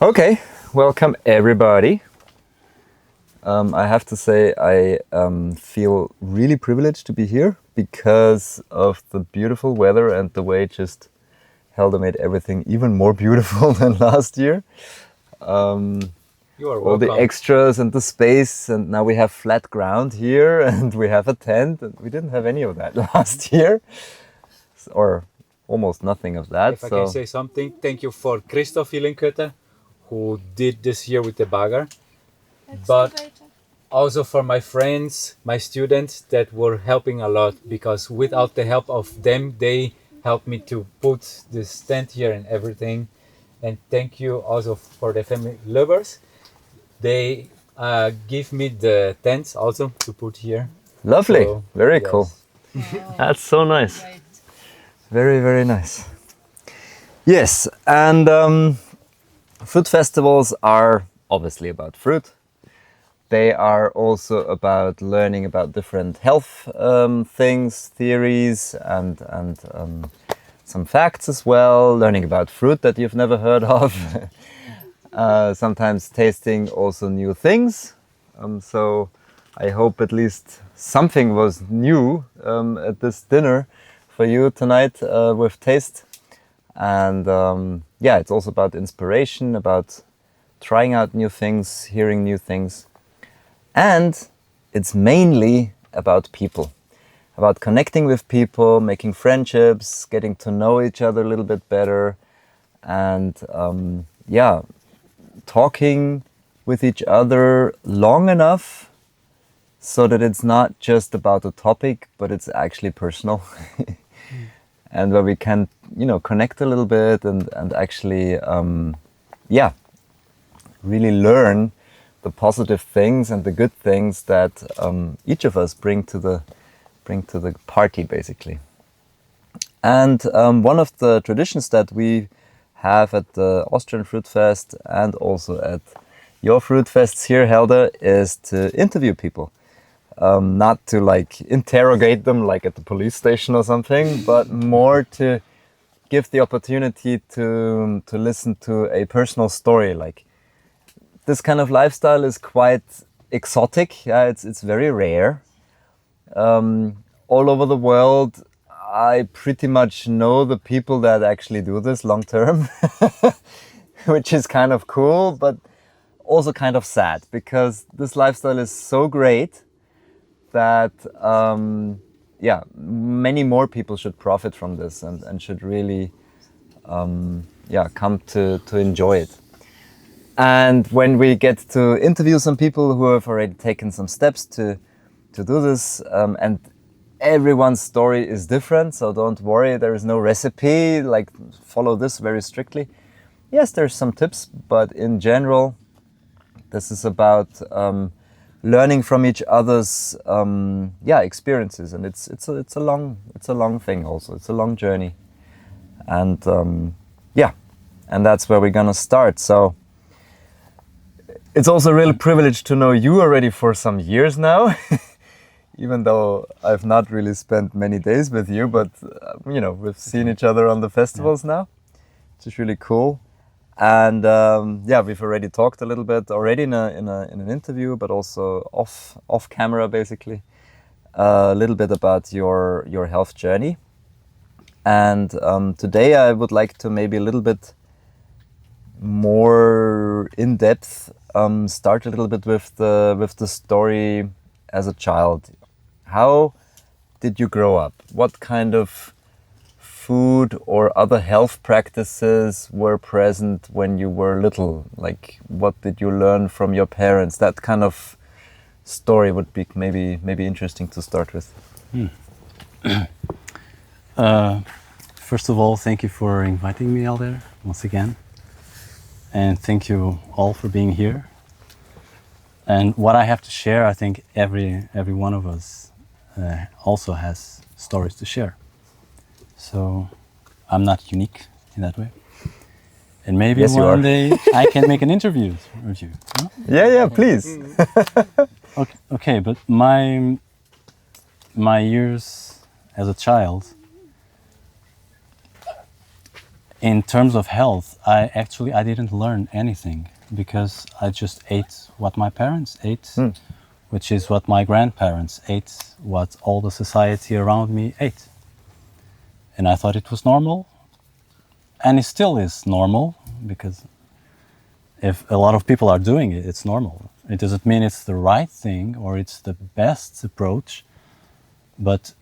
Okay, welcome everybody. I have to say I feel really privileged to be here because of the beautiful weather and the way just Helder made everything even more beautiful than last year. You are all welcome. the extras and the space, and now we have flat ground here and we have a tent, and we didn't have any of that last year, or almost nothing of that. If I can say something, thank you for Christoph Hillenkötter, who did this year with the bagger, but also for my friends, my students that were helping a lot, because without the help of them, they helped me to put this tent here and everything. And thank you also for the family lovers. They give me the tents also to put here. Lovely, So, very yes. cool. Oh, That's so nice. great. Very, very nice. Yes, and food festivals are obviously about fruit. They are also about learning about different health things, theories, and some facts as well. Learning about fruit that you've never heard of. Sometimes tasting also new things. So I hope at least something was new at this dinner for you tonight with taste. And yeah, it's also about inspiration, about trying out new things, hearing new things. And it's mainly about people, about connecting with people, making friendships, getting to know each other a little bit better, and yeah, talking with each other long enough so that it's not just about a topic, but it's actually personal. And where we can, connect a little bit and actually, yeah, really learn the positive things and the good things that each of us bring to the party, basically. And one of the traditions that we have at the Austrian Fruit Fest and also at your Fruit Fests here, Helder, is to interview people. Not to interrogate them like at the police station or something, but more to give the opportunity to listen to a personal story. Like, this kind of lifestyle is quite exotic. Yeah, it's very rare. All over the world, I pretty much know the people that actually do this long term, which is kind of cool, but also kind of sad, because this lifestyle is so great that yeah, many more people should profit from this and should really yeah, come to enjoy it. And when we get to interview some people who have already taken some steps to do this, and everyone's story is different, so don't worry, there is no recipe, like follow this very strictly. Yes, there's some tips, but in general, this is about learning from each other's yeah, experiences, and it's a long thing also. It's a long journey, and yeah, and that's where we're gonna start. So it's also a real privilege to know you already for some years now, even though I've not really spent many days with you, but we've seen each other on the festivals now, which is really cool. And yeah, we've already talked a little bit already in an interview, but also off camera, basically, a little bit about your health journey. And today I would like to maybe a little bit more in depth start a little bit with the story as a child. How did you grow up? What kind of food or other health practices were present when you were little? Like, what did you learn from your parents? That kind of story would be maybe interesting to start with. First of all, thank you for inviting me, Helder, once again. And thank you all for being here. And what I have to share, I think every one of us also has stories to share. So I'm not unique in that way. And maybe yes, one day I can make an interview with you. No? Yeah, please. Okay, but my years as a child, in terms of health, I didn't learn anything because I just ate what my parents ate, which is what my grandparents ate, what all the society around me ate. And I thought it was normal, and it still is normal, because if a lot of people are doing it, it's normal. It doesn't mean it's the right thing or it's the best approach, but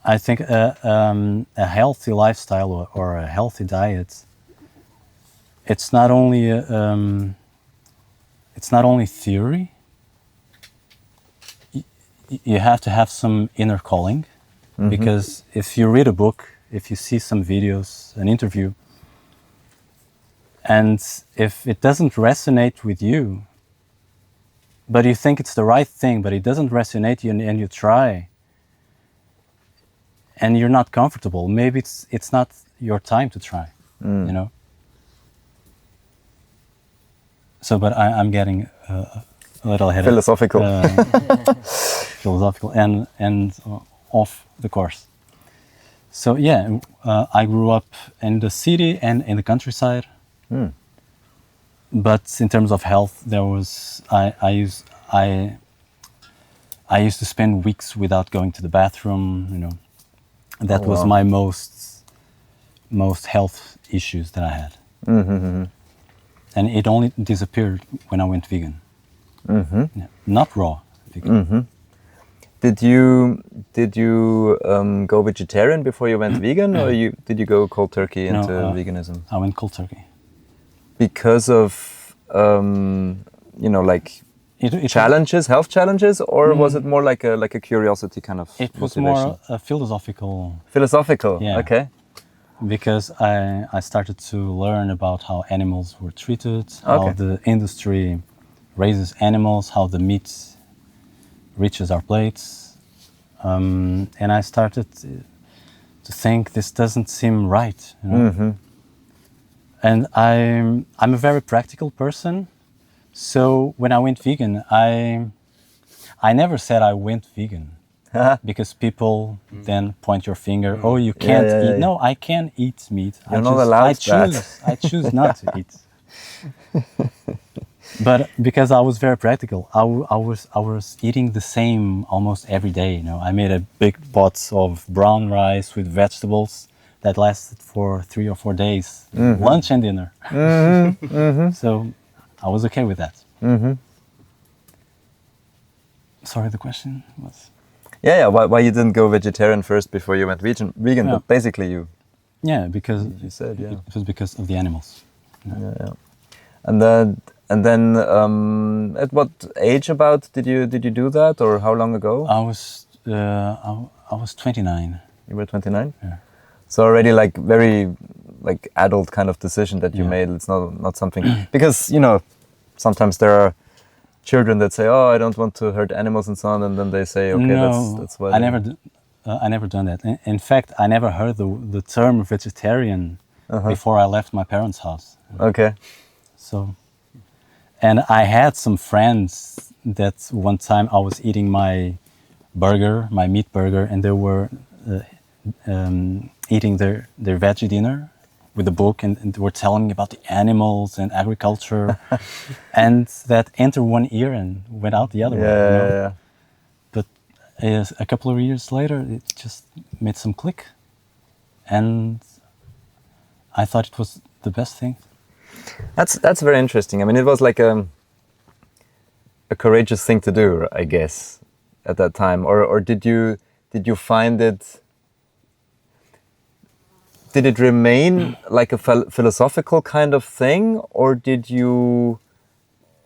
I think a healthy lifestyle or a healthy diet, it's not only theory. You have to have some inner calling, because if you read a book, if you see some videos, an interview, and if it doesn't resonate with you, but you think it's the right thing, but it doesn't resonate you, and you try, and you're not comfortable, maybe it's not your time to try, you know. So, but I'm getting a little ahead Philosophical. Philosophical and off the course. So yeah, I grew up in the city and in the countryside. But in terms of health, there was I used to spend weeks without going to the bathroom. You know, that was my most health issues that I had. And it only disappeared when I went vegan. Yeah, not raw vegan. Did you go vegetarian before you went vegan, or did you go cold turkey into veganism? I went cold turkey. Because of like challenges, health challenges, or was it more like a curiosity kind of It was motivation? more a philosophical. Philosophical, Yeah. okay. Because I started to learn about how animals were treated, how the industry raises animals, how the meat reaches our plates, and I started to think this doesn't seem right. You know? And I'm a very practical person, so when I went vegan, I never said I went vegan. Because people then point your finger. Oh, you can't eat. No, I can eat meat. You're not allowed I choose not to eat. But because I was very practical, I was eating the same almost every day. You know, I made a big pot of brown rice with vegetables that lasted for 3 or 4 days, lunch and dinner. So I was okay with that. Sorry, the question was. Yeah. Why you didn't go vegetarian first before you went vegan? Yeah. But basically you. Yeah, because You said it was because of the animals. Yeah. And then at what age about did you do that, or how long ago? I was 29. You were 29. Yeah. So already like very like adult kind of decision that you made. It's not something because sometimes there are children that say, "Oh, I don't want to hurt animals" and so on, and then they say, "Okay, No, that's why." I never done that. In fact, I never heard the term vegetarian before I left my parents' house. Okay. So, and I had some friends that one time I was eating my meat burger, and they were eating their veggie dinner with a book, and they were telling me about the animals and agriculture, and that entered one ear and went out the other one. You know? Yeah. But a couple of years later, it just made some click, and I thought it was the best thing. That's very interesting. I mean, it was like a courageous thing to do, I guess, at that time. Or did you find it? Did it remain like a philosophical kind of thing, or did you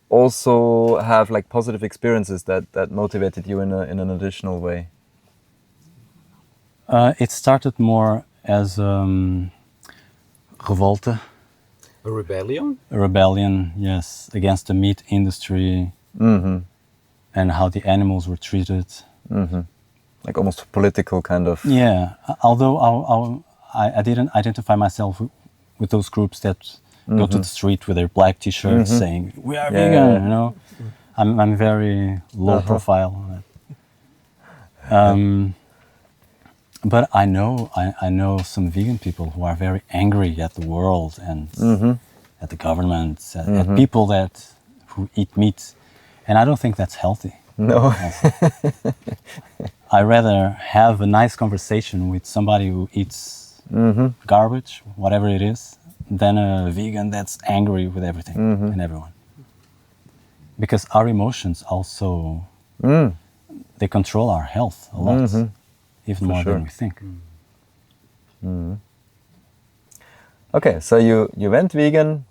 also have like positive experiences that motivated you in an additional way? It started more as revolte. A rebellion? A rebellion, yes, against the meat industry and how the animals were treated. Like almost political kind of. Yeah, although I didn't identify myself with those groups that go to the street with their black T-shirts saying "We are vegan." You know, I'm very low profile. But I know some vegan people who are very angry at the world and at the government, at people who eat meat, and I don't think that's healthy. No. I rather have a nice conversation with somebody who eats garbage, whatever it is, than a vegan that's angry with everything and everyone. Because our emotions also they control our health a lot, even more than we think. Okay, so you went vegan.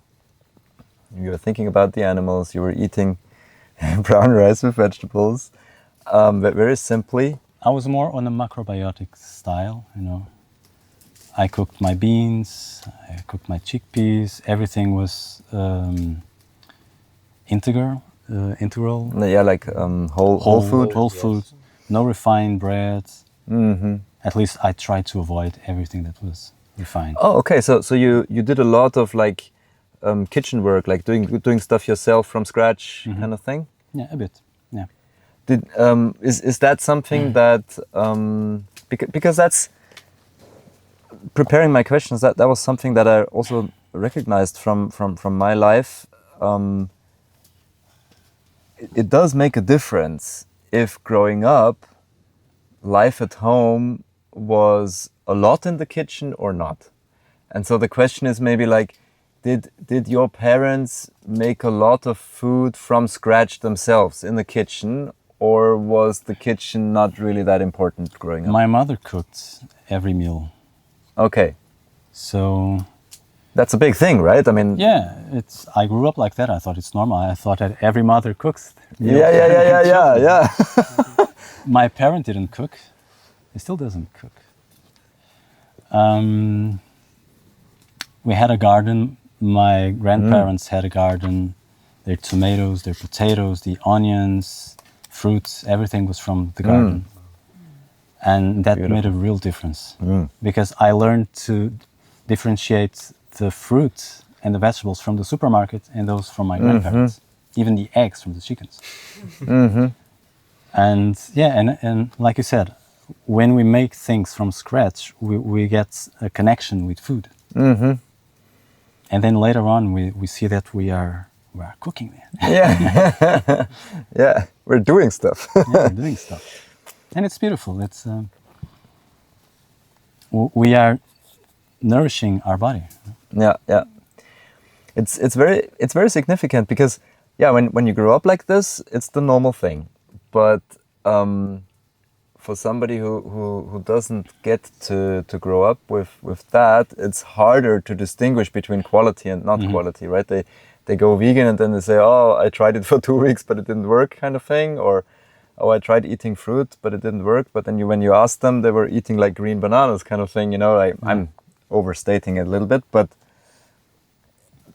You were thinking about the animals. You were eating brown rice with vegetables, but very simply. I was more on a macrobiotic style, you know. I cooked my beans, I cooked my chickpeas. Everything was integral. Yeah, like whole food. Whole food, no refined breads. At least I tried to avoid everything that was refined. Oh, okay. So you did a lot of like kitchen work, like doing stuff yourself from scratch, kind of thing. Yeah, a bit. Yeah. Is that something that because that's preparing my questions, that was something that I also recognized from my life. It does make a difference if growing up, life at home was a lot in the kitchen or not. And so the question is maybe like, did your parents make a lot of food from scratch themselves in the kitchen, or was the kitchen not really that important growing up? My mother cooked every meal. Okay. So that's a big thing, right? I mean, yeah, I grew up like that. I thought it's normal. I thought that every mother cooks. Yeah. My parent didn't cook. He still doesn't cook. We had a garden. My grandparents had a garden. Their tomatoes, their potatoes, the onions, fruits, everything was from the garden. And that made a real difference because I learned to differentiate the fruit and the vegetables from the supermarket and those from my grandparents, even the eggs from the chickens. And yeah, and like you said, when we make things from scratch, we get a connection with food. And then later on, we see that we are cooking there. Yeah, yeah, we're doing stuff. Yeah, we're doing stuff, and it's beautiful. It's we are nourishing our body. Yeah. It's very significant because when you grow up like this, it's the normal thing. But for somebody who doesn't get to grow up with that, it's harder to distinguish between quality and not quality, right? They go vegan and then they say, oh, I tried it for 2 weeks, but it didn't work, kind of thing. Or, oh, I tried eating fruit, but it didn't work. But then when you ask them, they were eating like green bananas, kind of thing. You know, I'm overstating it a little bit, but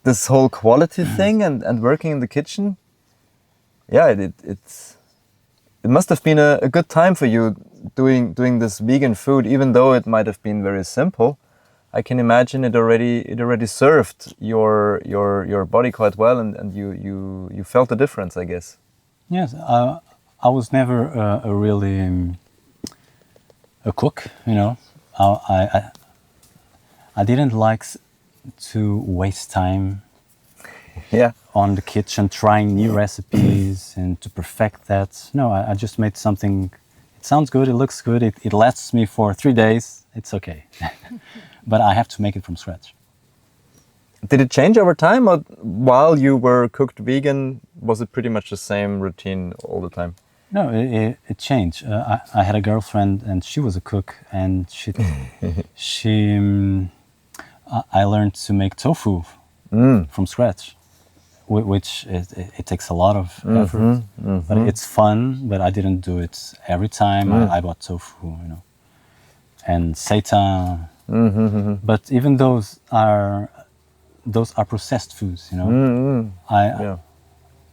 this whole quality thing and working in the kitchen, yeah, it must have been a good time for you doing this vegan food, even though it might have been very simple. I can imagine it already served your body quite well, and you felt the difference, I guess. Yes, I was never a really a cook, you know. I didn't like to waste time on the kitchen trying new recipes and to perfect that. No, I just made something. It sounds good, it looks good, it lasts me for 3 days, it's okay. But I have to make it from scratch. Did it change over time, or while you were cooked vegan, was it pretty much the same routine all the time? No, it changed. I had a girlfriend and she was a cook, and I learned to make tofu from scratch, which it takes a lot of effort, but it's fun. But I didn't do it every time. I bought tofu, you know, and seitan. But even those are processed foods, you know.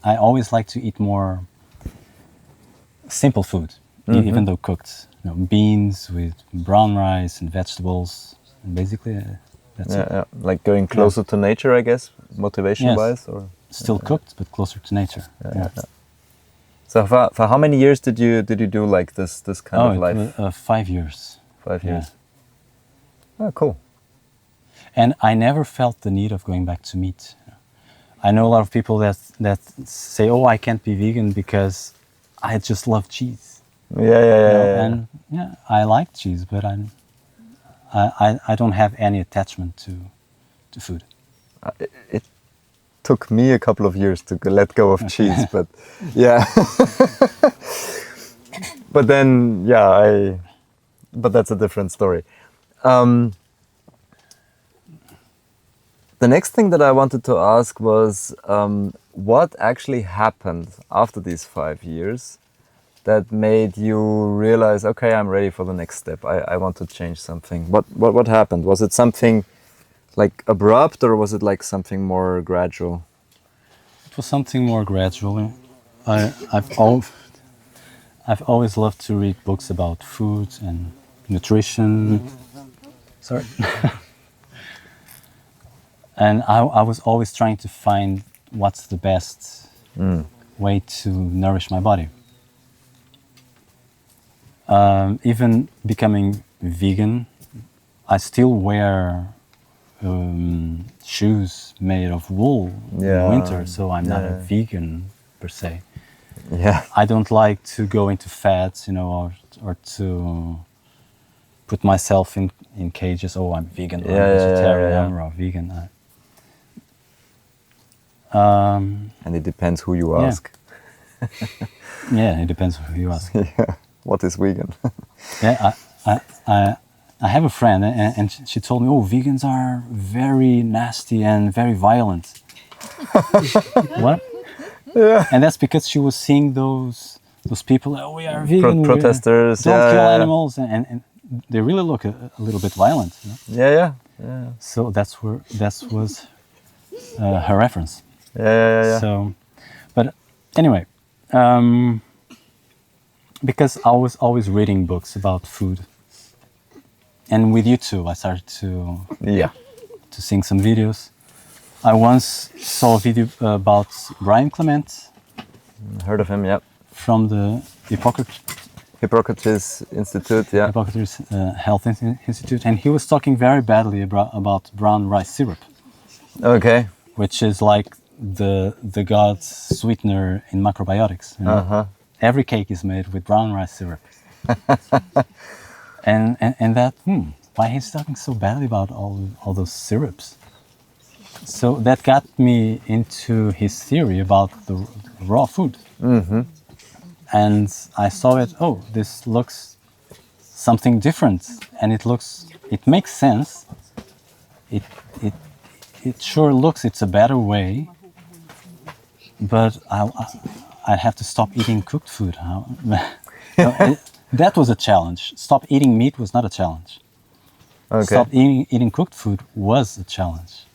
I always like to eat more simple food, even though cooked. You know, beans with brown rice and vegetables, and basically that's it. Yeah, like going closer to nature, I guess, motivation-wise, or still cooked but closer to nature. Yeah. So for how many years did you do like this kind of life? 5 years. 5 Yeah. years. Oh, cool. And I never felt the need of going back to meat. I know a lot of people that say, "Oh, I can't be vegan because I just love cheese." Yeah, yeah, yeah, You know, yeah. and yeah, I like cheese, but I don't have any attachment to food. It took me a couple of years to let go of cheese, but yeah. But then, yeah, but that's a different story. The next thing that I wanted to ask was what actually happened after these 5 years that made you realize, okay, I'm ready for the next step. I want to change something. What happened? Was it something like abrupt, or was it like something more gradual? It was something more gradual. I've always loved to read books about food and nutrition. Sorry. And I was always trying to find what's the best way to nourish my body. Even becoming vegan, I still wear shoes made of wool Yeah. in winter, so I'm not a Yeah. vegan per se. Yeah. I don't like to go into fads, you know, or to put myself in cages. Oh, I'm vegan, or Yeah, I'm yeah, yeah, vegetarian, yeah. I'm raw vegan. And it depends who you Yeah. ask. Yeah, it depends who you ask. Yeah. What is vegan? Yeah, I have a friend, and she told me, "Oh, vegans are very nasty and very violent." What? Yeah. And that's because she was seeing those people. Oh, we are vegan. Protesters. Don't Yeah, kill yeah, yeah. animals, and they really look a little bit violent. You know? Yeah, yeah, yeah, So that was her reference. yeah, yeah, yeah. So, but anyway, because I was always reading books about food, and with you too, I started Yeah. to seeing some videos. I once saw a video about Brian Clement Heard of him? Yeah. from the Hippocrates Institute. Yeah. Hippocrates Health Institute, and he was talking very badly about brown rice syrup, Okay. which is like the god's sweetener in macrobiotics. You know? Every cake is made with brown rice syrup. and that, why he's talking so badly about all those syrups? So that got me into his theory about the raw food. And I saw it, oh, this looks something different, and it makes sense. It sure looks it's a better way, but I'd have to stop eating cooked food. That was a challenge. Stop eating meat was not a challenge. Okay. Stop eating cooked food was a challenge.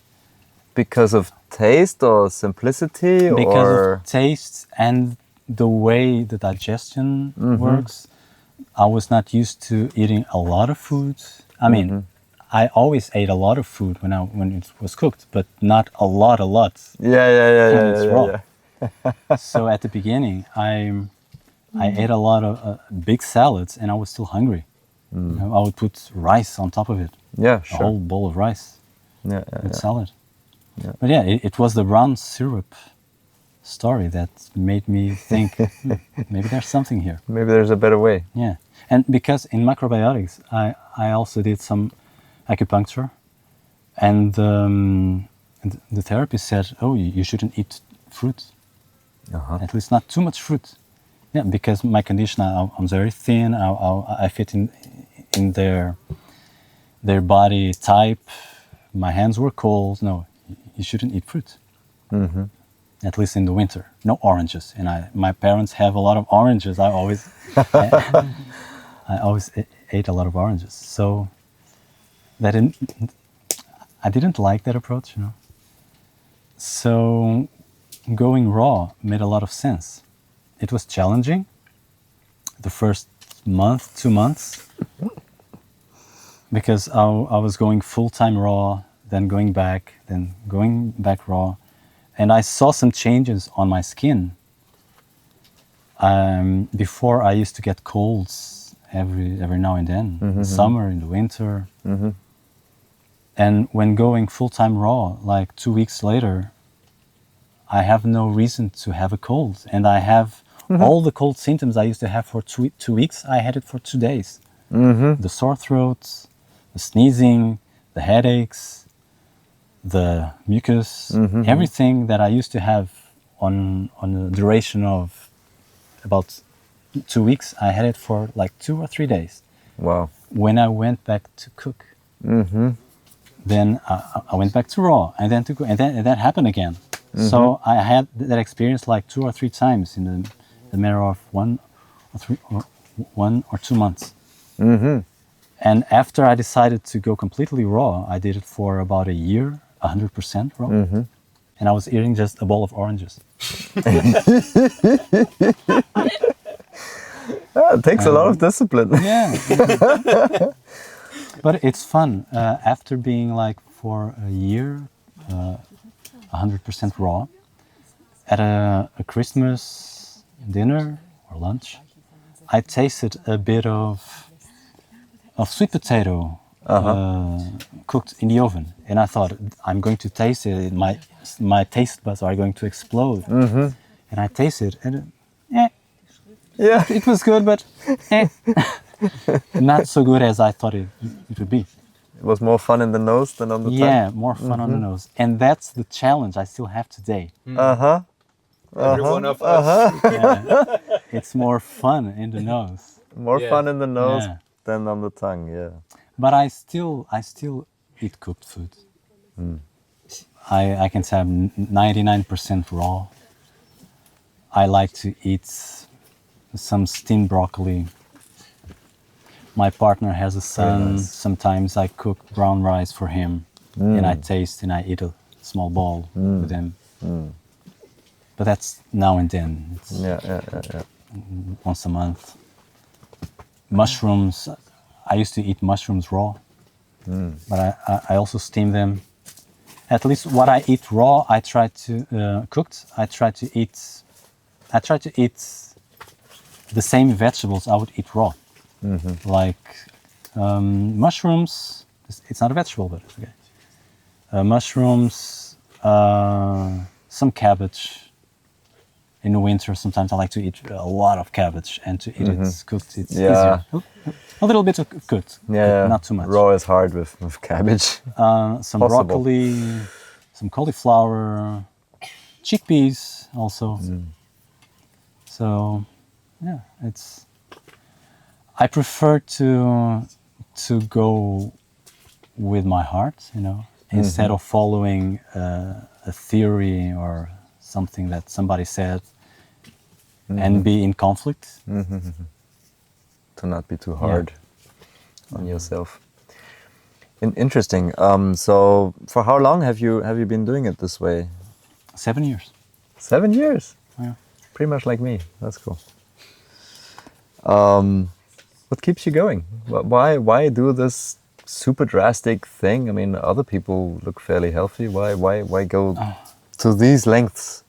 Because of taste or simplicity, Because or of taste and the way the digestion works. I was not used to eating a lot of food. I mean, I always ate a lot of food when it was cooked, but not a lot. yeah, yeah, yeah, when yeah, it's yeah, raw. yeah. So at the beginning, I ate a lot of big salads, and I was still hungry. You know, I would put rice on top of it, Yeah, a sure. whole bowl of rice Yeah, yeah, with yeah. salad. Yeah. But yeah, it was the brown syrup story that made me think maybe there's something here. Maybe there's a better way. Yeah, and because in macrobiotics, I also did some acupuncture, and the therapist said, "Oh, you shouldn't eat fruit. At least not too much fruit." Yeah, because my condition, I'm very thin. I fit in their body type. My hands were cold. No, you shouldn't eat fruit. At least in the winter. No oranges. And my parents have a lot of oranges. I always ate a lot of oranges. So I didn't like that approach, you know. So going raw made a lot of sense. It was challenging the first month, 2 months, because I was going full-time raw, then going back raw. And I saw some changes on my skin. Before, I used to get colds every now and then, in the summer, in the winter. And when going full-time raw, like 2 weeks later, I have no reason to have a cold, and I have all the cold symptoms I used to have for 2 weeks. I had it for 2 days. The sore throat, the sneezing, the headaches, the mucus, everything that I used to have on a duration of about 2 weeks, I had it for like 2 or 3 days. Wow. When I went back to cook, then I went back to raw, and then to cook, and that happened again. So I had that experience like 2 or 3 times in the matter of 1 or 2 months. And after I decided to go completely raw, I did it for about a year, 100% raw. And I was eating just a bowl of oranges. It takes a lot of discipline. Yeah. But it's fun. After being like for a year, 100% raw, at a Christmas dinner or lunch, I tasted a bit of sweet potato cooked in the oven, and I thought, I'm going to taste it. My taste buds are going to explode. And I tasted, and it was good, but not so good as I thought it would be. It was more fun in the nose than on the tongue? Yeah, more fun on the nose, and that's the challenge I still have today. Every one of us. Yeah. It's more fun in the nose. More fun in the nose Yeah. than on the tongue, yeah. But I still eat cooked food. I can say I'm 99% raw. I like to eat some steamed broccoli. My partner has a son. nice. Sometimes I cook brown rice for him, and I taste and I eat a small bowl with him. But that's now and then. It's Yeah. once a month. Mushrooms. I used to eat mushrooms raw, but I also steam them. At least what I eat raw, I try to cooked. I try to eat the same vegetables I would eat raw, like mushrooms. It's not a vegetable, but it's okay. Mushrooms, some cabbage. In the winter, sometimes I like to eat a lot of cabbage, and to eat it cooked, it's easier. A little bit of cooked, but not too much. Raw is hard with cabbage. Some broccoli, some cauliflower, chickpeas also. So, yeah, I prefer to go with my heart, instead of following a theory or something that somebody said and be in conflict. To not be too hard on yourself. Interesting. So for how long have you been doing it this way? 7 years. 7 years? Yeah. Pretty much like me. That's cool. What keeps you going? Why do this super drastic thing? I mean, other people look fairly healthy. Why go to these lengths?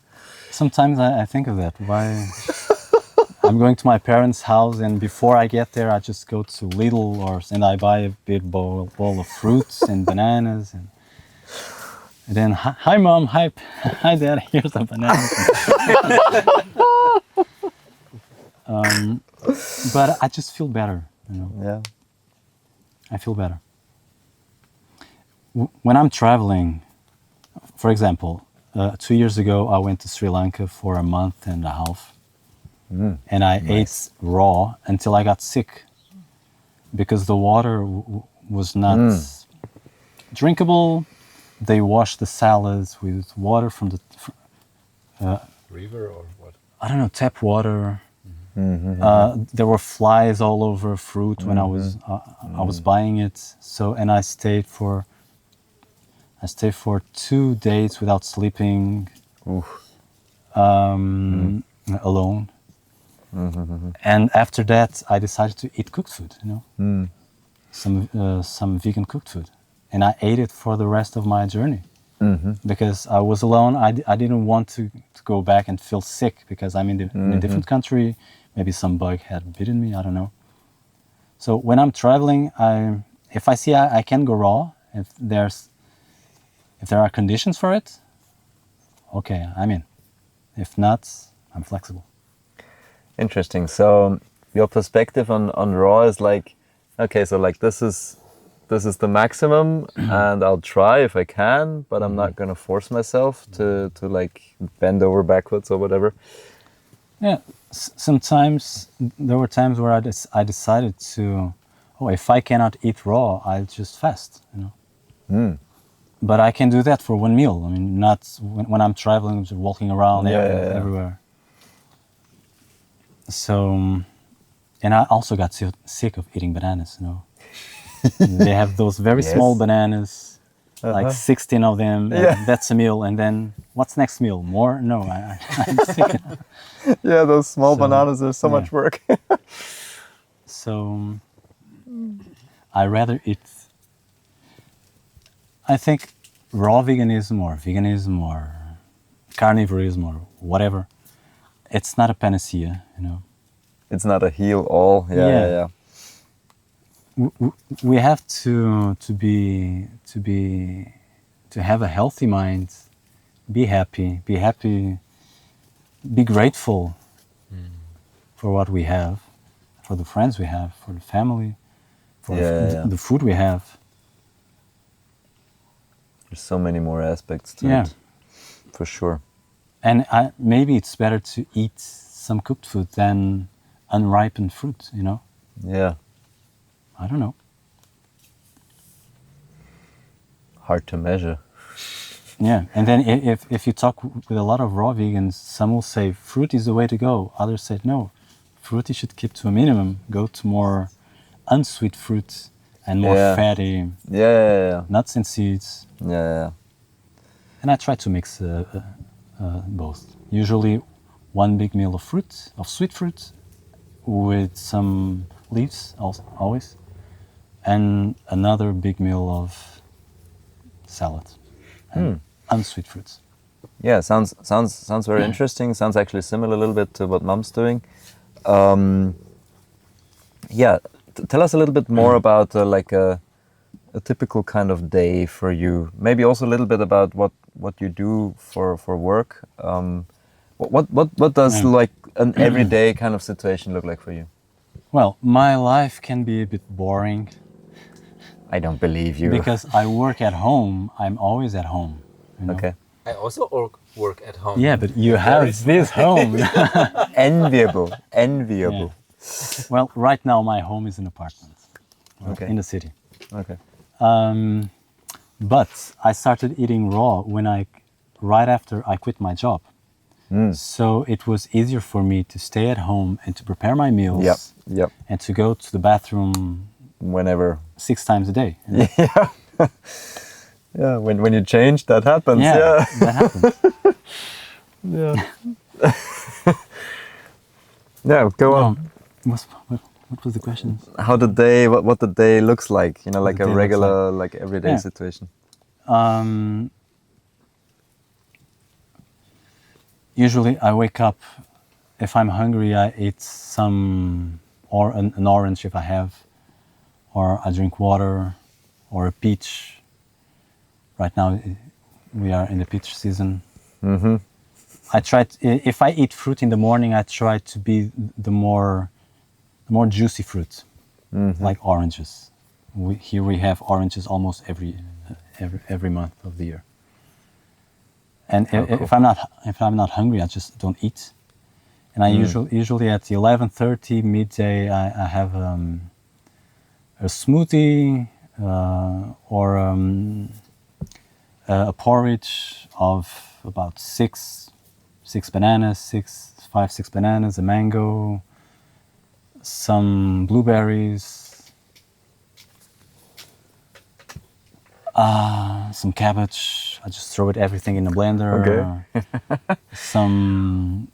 Sometimes I think of that. Why I'm going to my parents' house, and before I get there, I just go to Lidl and I buy a big bowl of fruits and bananas, and then hi mom, hi dad, here's a banana. But I just feel better, Yeah. I feel better. When I'm traveling, for example, 2 years ago, I went to Sri Lanka for a month and a half, and I ate raw until I got sick because the water was not drinkable. They washed the salads with water from the River or what? I don't know, tap water. There were flies all over fruit when I was buying it. So, and I stayed for 2 days without sleeping, alone. And after that, I decided to eat cooked food. Some vegan cooked food, and I ate it for the rest of my journey. Because I was alone. I didn't want to go back and feel sick because I'm in a different country. Maybe some bug had bitten me, I don't know. So when I'm traveling, if I see I can go raw, if there are conditions for it, okay, I'm in. If not, I'm flexible. Interesting. So your perspective on raw is like, okay, so like this is the maximum, and I'll try if I can, but I'm not gonna force myself to like bend over backwards or whatever. Yeah, sometimes there were times where I decided to, if I cannot eat raw, I'll just fast, But I can do that for one meal. I mean, not when I'm traveling, just walking around everywhere. So, and I also got sick of eating bananas, They have those very small bananas, like 16 of them, and that's a meal. And then what's next meal? More? No, I'm sick. Yeah, those small bananas are so much work. So I rather eat, I think raw veganism or carnivorism or whatever, it's not a panacea, It's not a heal all. Yeah. We have to have a healthy mind, be happy, be grateful for what we have, for the friends we have, for the family, for the food we have. There's so many more aspects to it, for sure. And maybe it's better to eat some cooked food than unripened fruit, Yeah. I don't know. Hard to measure. Yeah, and then if you talk with a lot of raw vegans, some will say fruit is the way to go. Others say no, fruit you should keep to a minimum. Go to more unsweet fruits and more fatty nuts and seeds. Yeah. And I try to mix both. Usually, one big meal of fruit, of sweet fruit, with some leaves always, and another big meal of salad and unsweet fruits. Yeah, sounds very interesting. Sounds actually similar a little bit to what Mom's doing. Tell us a little bit more about like a typical kind of day for you. Maybe also a little bit about what you do for work. What does like an everyday kind of situation look like for you? Well, my life can be a bit boring. I don't believe you. Because I work at home, I'm always at home. Okay. I also work at home. Yeah, but you have this home. Enviable. Yeah. Well, right now my home is an apartment in the city. Okay. But I started eating raw right after I quit my job. So it was easier for me to stay at home and to prepare my meals. Yep. And to go to the bathroom whenever 6 times a day. Yeah. Yeah, when you change, that happens. Yeah. That happens. Yeah. Yeah, go on. What was the question? How the day, what the day looks like, like a regular, like everyday situation. Usually I wake up, if I'm hungry, I eat an orange if I have, or I drink water, or a peach. Right now we are in the peach season. Mm-hmm. If I eat fruit in the morning, I try to be the more juicy fruit, like oranges. Here we have oranges almost every month of the year. And if I'm not hungry, I just don't eat. And I usually at 11:30 midday I have a smoothie or a porridge of about six bananas, five, six bananas, a mango, some blueberries, some cabbage. I just throw everything in a blender. Okay. Some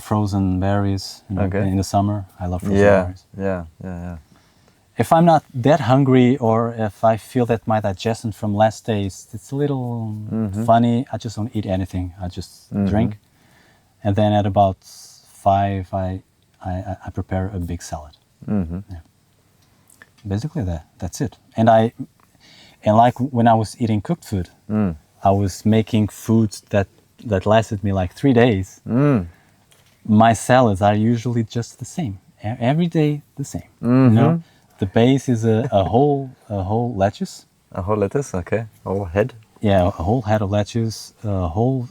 frozen berries. In the summer, I love frozen berries. Yeah. If I'm not that hungry, or if I feel that my digestion from last days it's a little funny, I just don't eat anything. I just drink, and then at about 5, I prepare a big salad. Yeah. basically that's it. And like when I was eating cooked food, I was making foods that lasted me like 3 days. My salads are usually just the same. Every day the same. You know, the base is a whole lettuce. A whole lettuce, okay. A whole head. Yeah, a whole head of lettuce, a whole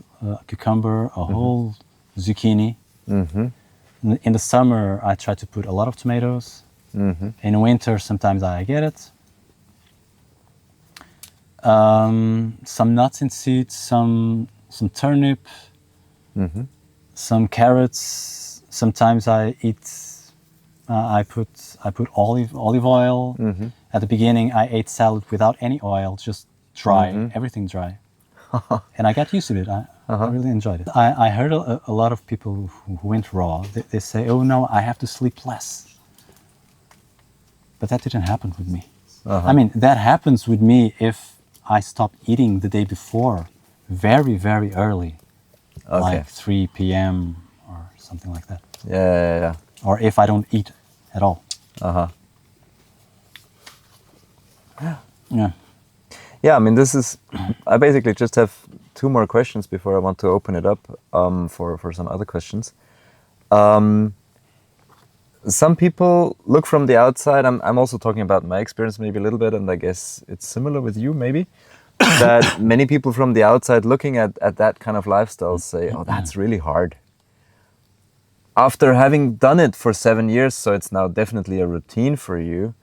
cucumber, a whole zucchini. In the summer, I try to put a lot of tomatoes. In winter, sometimes I get it. Some nuts and seeds, some turnip, some carrots. Sometimes I put olive oil. At the beginning, I ate salad without any oil, just dry, everything dry. And I got used to it. I really enjoyed it. I heard a lot of people who went raw. They say, "Oh no, I have to sleep less." But that didn't happen with me. I mean, that happens with me if I stop eating the day before, very, very early, like 3 p.m. or something like that. Yeah. Or if I don't eat at all. Yeah. Yeah, I mean, I basically just have 2 more questions before I want to open it up for some other questions. Some people look from the outside, I'm also talking about my experience maybe a little bit, and I guess it's similar with you maybe, that many people from the outside looking at that kind of lifestyle say, oh, that's really hard. After having done it for 7 years, so it's now definitely a routine for you,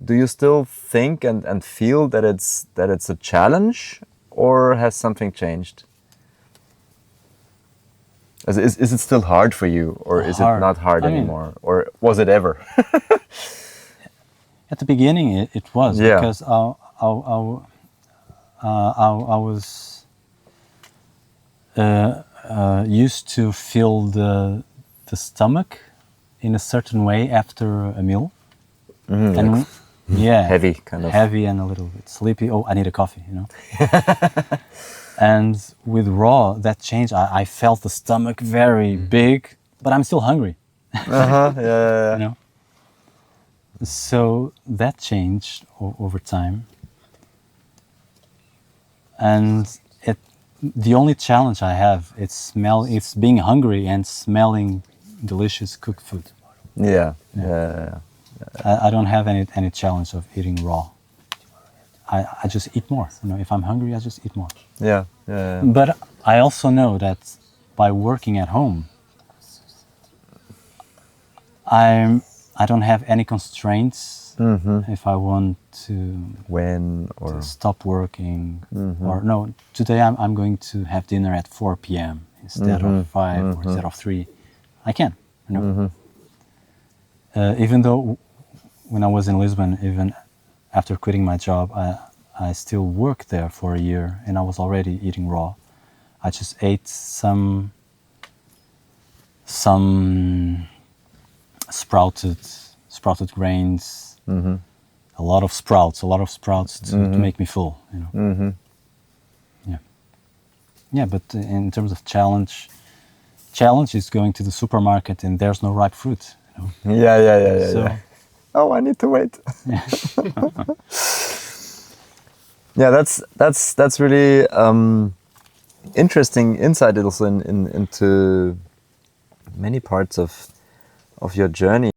do you still think and feel that it's a challenge, or has something changed? Is it still hard for you, or is it not hard anymore, or was it ever? At the beginning, it was, because I was used to feel the stomach in a certain way after a meal, and heavy, kind of heavy and a little bit sleepy. Oh, I need a coffee, you know. And with raw, that changed. I felt the stomach very big, but I'm still hungry. Yeah. You know. So that changed over time, and the only challenge I have it's being hungry and smelling delicious cooked food. Yeah. I don't have any challenge of eating raw. I just eat more. You know, if I'm hungry, I just eat more. Yeah. But I also know that by working at home, I don't have any constraints if I want to to stop working or no. Today I'm going to have dinner at 4 p.m. instead of 5 or instead of 3. I can. You know. Even though when I was in Lisbon, even after quitting my job, I still worked there for a year, and I was already eating raw. I just ate some sprouted grains, a lot of sprouts to make me full. You know. Yeah. But in terms of challenge is going to the supermarket and there's no ripe fruit. You know? Yeah. Oh, I need to wait. Yeah, that's really interesting insight also into many parts of your journey.